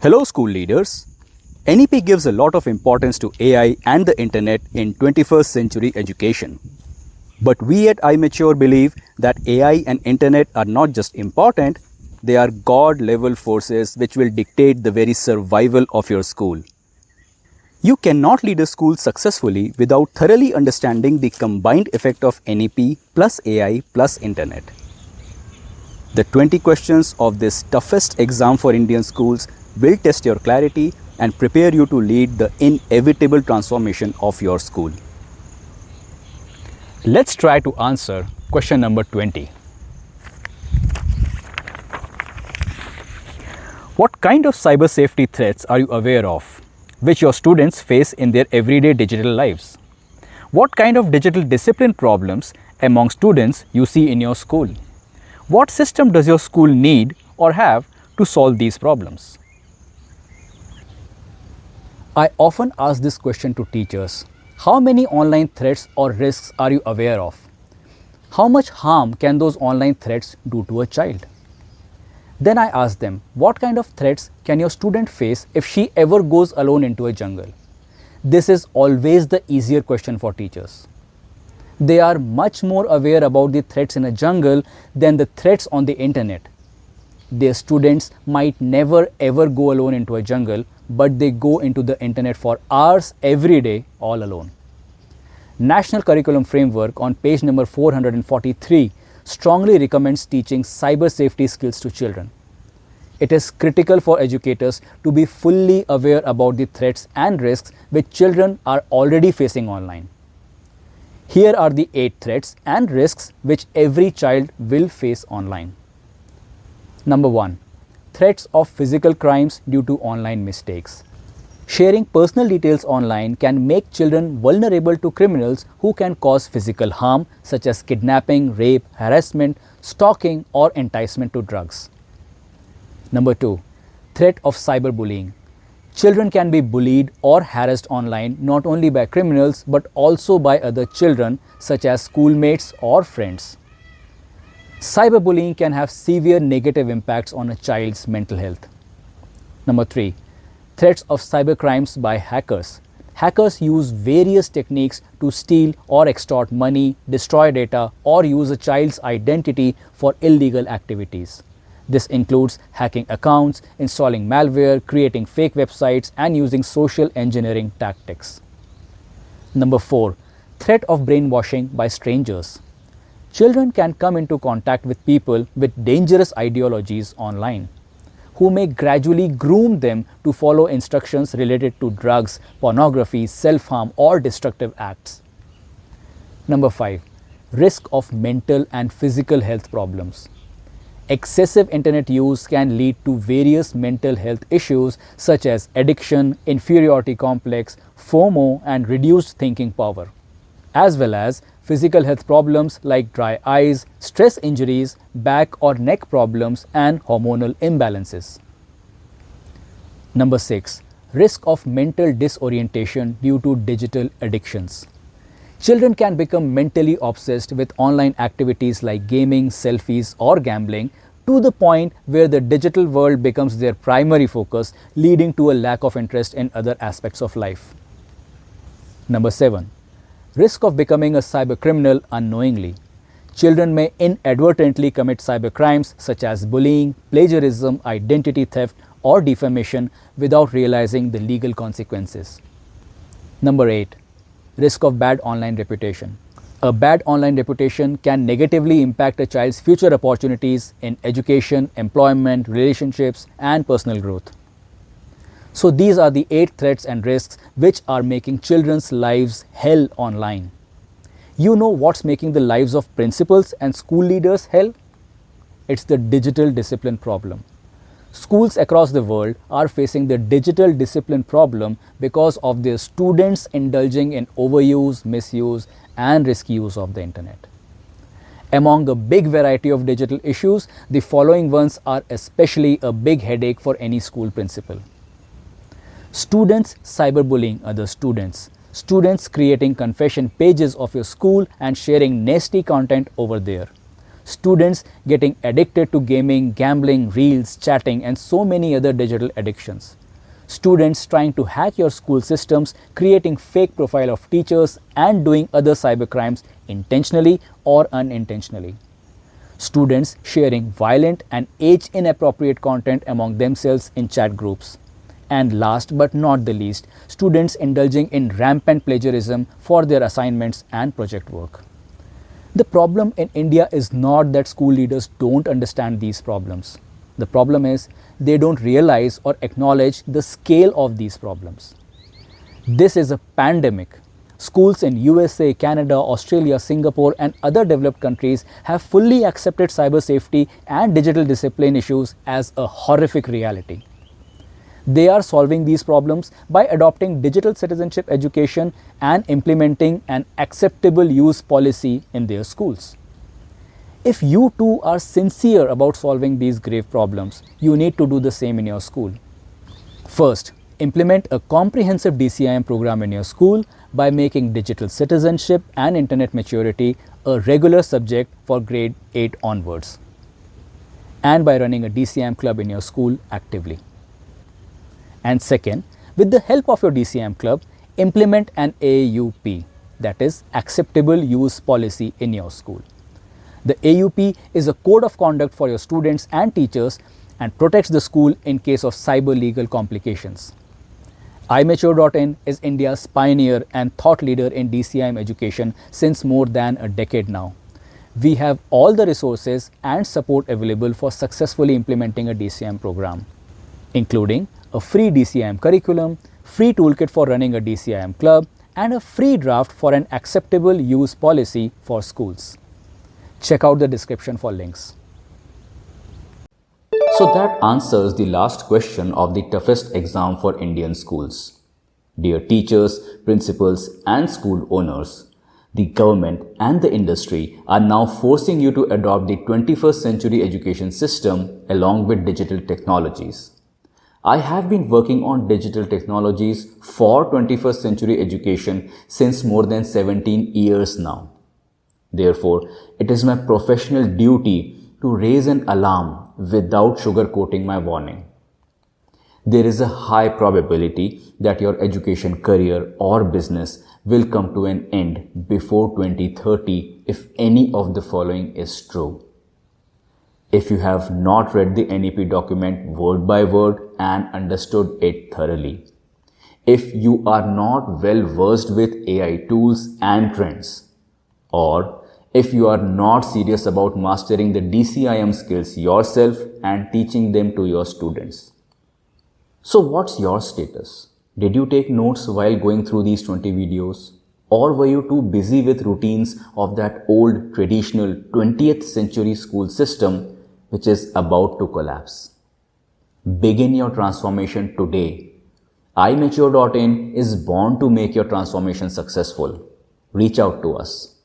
Hello school leaders. NEP gives a lot of importance to AI and the internet in 21st century education. But we at iMature believe that AI and internet are not just important, they are God-level forces which will dictate the very survival of your school. You cannot lead a school successfully without thoroughly understanding the combined effect of NEP plus AI plus internet. The 20 questions of this toughest exam for Indian schools will test your clarity and prepare you to lead the inevitable transformation of your school. Let's try to answer question number 20. What kind of cyber safety threats are you aware of, which your students face in their everyday digital lives? What kind of digital discipline problems among students you see in your school? What system does your school need or have to solve these problems? I often ask this question to teachers. How many online threats or risks are you aware of? How much harm can those online threats do to a child? Then I ask them, what kind of threats can your student face if she ever goes alone into a jungle? This is always the easier question for teachers. They are much more aware about the threats in a jungle than the threats on the internet. Their students might never ever go alone into a jungle, but they go into the internet for hours every day all alone. National Curriculum Framework on page number 443 strongly recommends teaching cyber safety skills to children. It is critical for educators to be fully aware about the threats and risks which children are already facing online. Here are the 8 threats and risks which every child will face online. Number 1. Threats of physical crimes due to online mistakes. Sharing personal details online can make children vulnerable to criminals who can cause physical harm such as kidnapping, rape, harassment, stalking or enticement to drugs. Number 2. Threat of cyberbullying. Children can be bullied or harassed online not only by criminals but also by other children such as schoolmates or friends. Cyberbullying can have severe negative impacts on a child's mental health. Number 3. Threats of cybercrimes by hackers. Hackers use various techniques to steal or extort money, destroy data, or use a child's identity for illegal activities. This includes hacking accounts, installing malware, creating fake websites, and using social engineering tactics. Number 4. Threat of brainwashing by strangers. Children can come into contact with people with dangerous ideologies online, who may gradually groom them to follow instructions related to drugs, pornography, self-harm, or destructive acts. Number 5. Risk of mental and physical health problems. Excessive internet use can lead to various mental health issues such as addiction, inferiority complex, FOMO, and reduced thinking power, as well as physical health problems like dry eyes, stress injuries, back or neck problems, and hormonal imbalances. Number 6. Risk of mental disorientation due to digital addictions. Children can become mentally obsessed with online activities like gaming, selfies, or gambling to the point where the digital world becomes their primary focus, leading to a lack of interest in other aspects of life. Number 7. Risk of becoming a cybercriminal unknowingly. Children may inadvertently commit cybercrimes such as bullying, plagiarism, identity theft, or defamation without realizing the legal consequences. Number 8. Risk of bad online reputation. A bad online reputation can negatively impact a child's future opportunities in education, employment, relationships, and personal growth. So these are the 8 threats and risks which are making children's lives hell online. You know what's making the lives of principals and school leaders hell? It's the digital discipline problem. Schools across the world are facing the digital discipline problem because of their students indulging in overuse, misuse, and risky use of the internet. Among a big variety of digital issues, the following ones are especially a big headache for any school principal. Students cyberbullying other students. Students creating confession pages of your school and sharing nasty content over there. Students getting addicted to gaming, gambling, reels, chatting, and so many other digital addictions. Students trying to hack your school systems, creating fake profile of teachers, and doing other cybercrimes intentionally or unintentionally. Students sharing violent and age inappropriate content among themselves in chat groups. And last but not the least, students indulging in rampant plagiarism for their assignments and project work. The problem in India is not that school leaders don't understand these problems. The problem is they don't realize or acknowledge the scale of these problems. This is a pandemic. Schools in USA, Canada, Australia, Singapore, and other developed countries have fully accepted cyber safety and digital discipline issues as a horrific reality. They are solving these problems by adopting digital citizenship education and implementing an acceptable use policy in their schools. If you too are sincere about solving these grave problems, you need to do the same in your school. First, implement a comprehensive DCIM program in your school by making digital citizenship and internet maturity a regular subject for grade 8 onwards, and by running a DCIM club in your school actively. And second, with the help of your DCIM club, implement an AUP, that is Acceptable Use Policy in your school. The AUP is a code of conduct for your students and teachers and protects the school in case of cyber legal complications. iMature.in is India's pioneer and thought leader in DCIM education since more than a decade now. We have all the resources and support available for successfully implementing a DCIM program, including a free DCIM curriculum, free toolkit for running a DCIM club, and a free draft for an acceptable use policy for schools. Check out the description for links. So that answers the last question of the toughest exam for Indian schools. Dear teachers, principals, and school owners, the government and the industry are now forcing you to adopt the 21st century education system along with digital technologies. I have been working on digital technologies for 21st century education since more than 17 years now. Therefore, it is my professional duty to raise an alarm without sugarcoating my warning. There is a high probability that your education career or business will come to an end before 2030 if any of the following is true. If you have not read the NEP document word by word and understood it thoroughly, if you are not well versed with AI tools and trends, or if you are not serious about mastering the DCIM skills yourself and teaching them to your students. So what's your status? Did you take notes while going through these 20 videos? Or were you too busy with routines of that old traditional 20th century school system which is about to collapse? Begin your transformation today. iMature.in is born to make your transformation successful. Reach out to us.